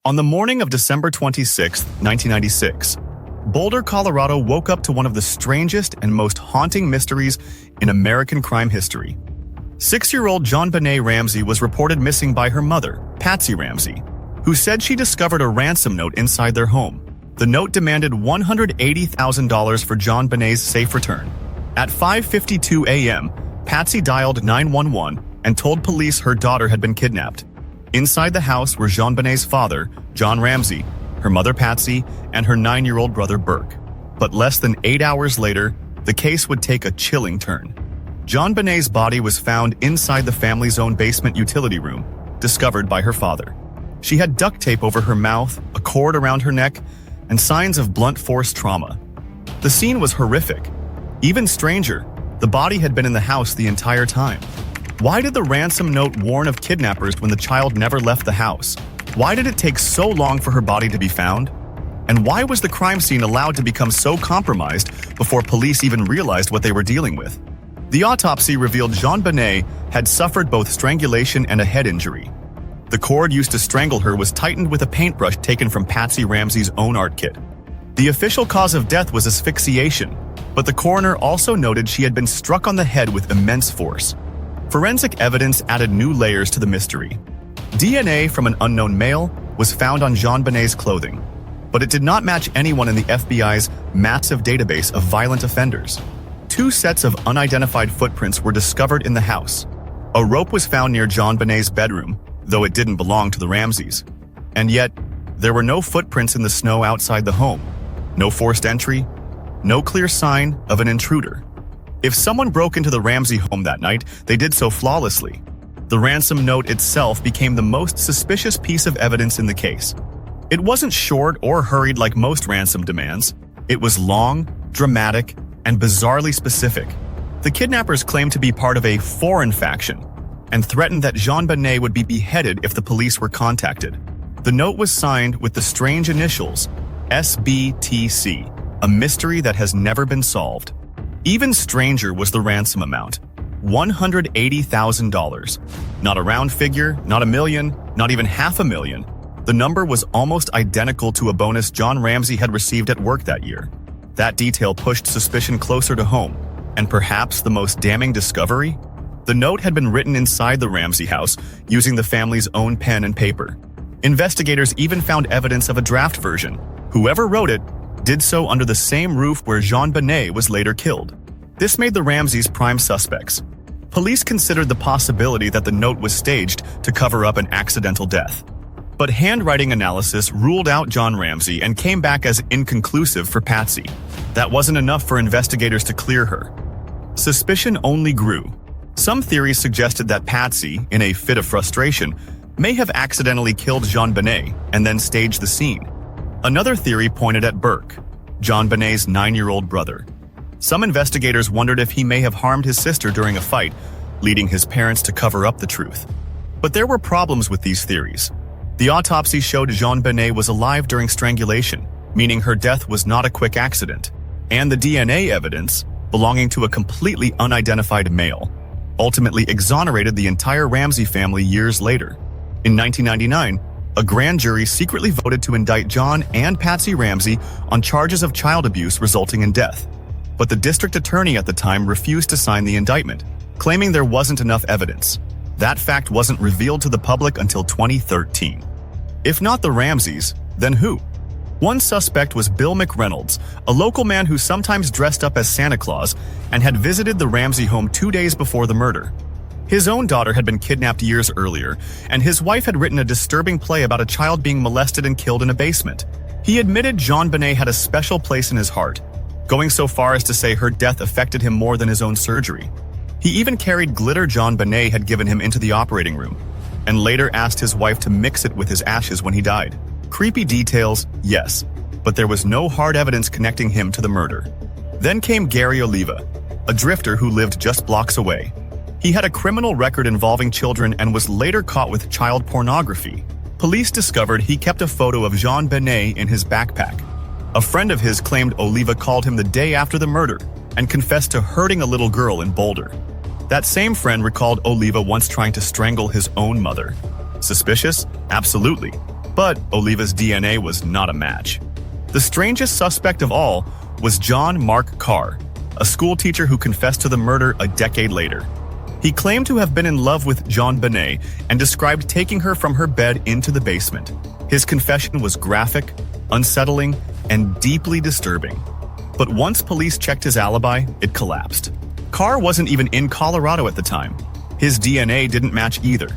On the morning of December 26, 1996, Boulder, Colorado woke up to one of the strangest and most haunting mysteries in American crime history. 6-year-old JonBenét Ramsey was reported missing by her mother, Patsy Ramsey, who said she discovered a ransom note inside their home. The note demanded $180,000 for JonBenét's safe return. At 5:52 a.m., Patsy dialed 911 and told police her daughter had been kidnapped. Inside the house were JonBenét's father, John Ramsey, her mother Patsy, and her 9-year-old brother Burke. But less than 8 hours later, the case would take a chilling turn. JonBenét's body was found inside the family's own basement utility room, discovered by her father. She had duct tape over her mouth, a cord around her neck, and signs of blunt force trauma. The scene was horrific. Even stranger, the body had been in the house the entire time. Why did the ransom note warn of kidnappers when the child never left the house? Why did it take so long for her body to be found? And why was the crime scene allowed to become so compromised before police even realized what they were dealing with? The autopsy revealed JonBenét had suffered both strangulation and a head injury. The cord used to strangle her was tightened with a paintbrush taken from Patsy Ramsey's own art kit. The official cause of death was asphyxiation, but the coroner also noted she had been struck on the head with immense force. Forensic evidence added new layers to the mystery. DNA from an unknown male was found on JonBenét's clothing, but it did not match anyone in the FBI's massive database of violent offenders. 2 sets of unidentified footprints were discovered in the house. A rope was found near JonBenét's bedroom, though it didn't belong to the Ramseys. And yet, there were no footprints in the snow outside the home, no forced entry, no clear sign of an intruder. If someone broke into the Ramsey home that night, they did so flawlessly. The ransom note itself became the most suspicious piece of evidence in the case. It wasn't short or hurried like most ransom demands. It was long, dramatic, and bizarrely specific. The kidnappers claimed to be part of a foreign faction and threatened that JonBenét would be beheaded if the police were contacted. The note was signed with the strange initials SBTC, a mystery that has never been solved. Even stranger was the ransom amount, $180,000. Not a round figure, not $1 million, not even $500,000. The number was almost identical to a bonus John Ramsey had received at work that year. That detail pushed suspicion closer to home, and perhaps the most damning discovery? The note had been written inside the Ramsey house using the family's own pen and paper. Investigators even found evidence of a draft version. Whoever wrote it did so under the same roof where JonBenét was later killed. This made the Ramseys prime suspects. Police considered the possibility that the note was staged to cover up an accidental death. But handwriting analysis ruled out John Ramsey and came back as inconclusive for Patsy. That wasn't enough for investigators to clear her. Suspicion only grew. Some theories suggested that Patsy, in a fit of frustration, may have accidentally killed JonBenét and then staged the scene. Another theory pointed at Burke, JonBenét's 9-year-old brother. Some investigators wondered if he may have harmed his sister during a fight, leading his parents to cover up the truth. But there were problems with these theories. The autopsy showed JonBenét was alive during strangulation, meaning her death was not a quick accident. And the DNA evidence, belonging to a completely unidentified male, ultimately exonerated the entire Ramsey family years later. In 1999, a grand jury secretly voted to indict John and Patsy Ramsey on charges of child abuse resulting in death. But the district attorney at the time refused to sign the indictment, claiming there wasn't enough evidence. That fact wasn't revealed to the public until 2013. If not the Ramseys, then who? One suspect was Bill McReynolds, a local man who sometimes dressed up as Santa Claus and had visited the Ramsey home 2 days before the murder. His own daughter had been kidnapped years earlier, and his wife had written a disturbing play about a child being molested and killed in a basement. He admitted JonBenét had a special place in his heart, going so far as to say her death affected him more than his own surgery. He even carried glitter JonBenét had given him into the operating room, and later asked his wife to mix it with his ashes when he died. Creepy details, yes, but there was no hard evidence connecting him to the murder. Then came Gary Oliva, a drifter who lived just blocks away. He had a criminal record involving children and was later caught with child pornography. Police discovered he kept a photo of JonBenét in his backpack. A friend of his claimed Oliva called him the day after the murder and confessed to hurting a little girl in Boulder. That same friend recalled Oliva once trying to strangle his own mother. Suspicious? Absolutely. But Oliva's DNA was not a match. The strangest suspect of all was John Mark Carr, a schoolteacher who confessed to the murder a decade later. He claimed to have been in love with JonBenét and described taking her from her bed into the basement. His confession was graphic, unsettling, and deeply disturbing. But once police checked his alibi, it collapsed. Carr wasn't even in Colorado at the time. His DNA didn't match either.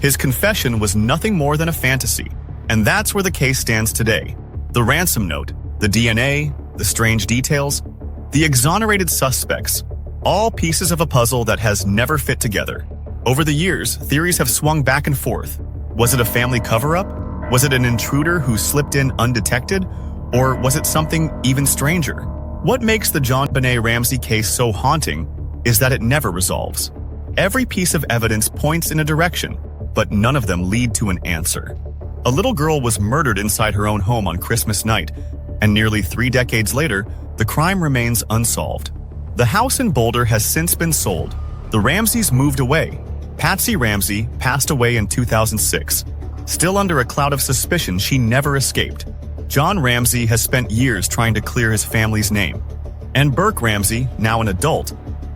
His confession was nothing more than a fantasy. And that's where the case stands today. The ransom note, the DNA, the strange details, the exonerated suspects, all pieces of a puzzle that has never fit together. Over the years, theories have swung back and forth. Was it a family cover-up? Was it an intruder who slipped in undetected? Or was it something even stranger? What makes the JonBenét Ramsey case so haunting is that it never resolves. Every piece of evidence points in a direction, but none of them lead to an answer. A little girl was murdered inside her own home on Christmas night, and nearly 3 decades later, the crime remains unsolved. The house in Boulder has since been sold. The Ramseys moved away. Patsy Ramsey passed away in 2006. Still under a cloud of suspicion, she never escaped. John Ramsey has spent years trying to clear his family's name. And Burke Ramsey, now an adult,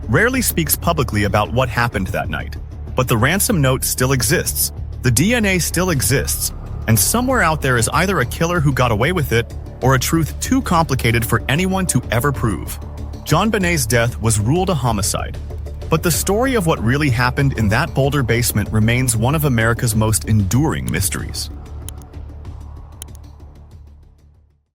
rarely speaks publicly about what happened that night. But the ransom note still exists. The DNA still exists. And somewhere out there is either a killer who got away with it or a truth too complicated for anyone to ever prove. JonBenét's death was ruled a homicide. But the story of what really happened in that Boulder basement remains one of America's most enduring mysteries.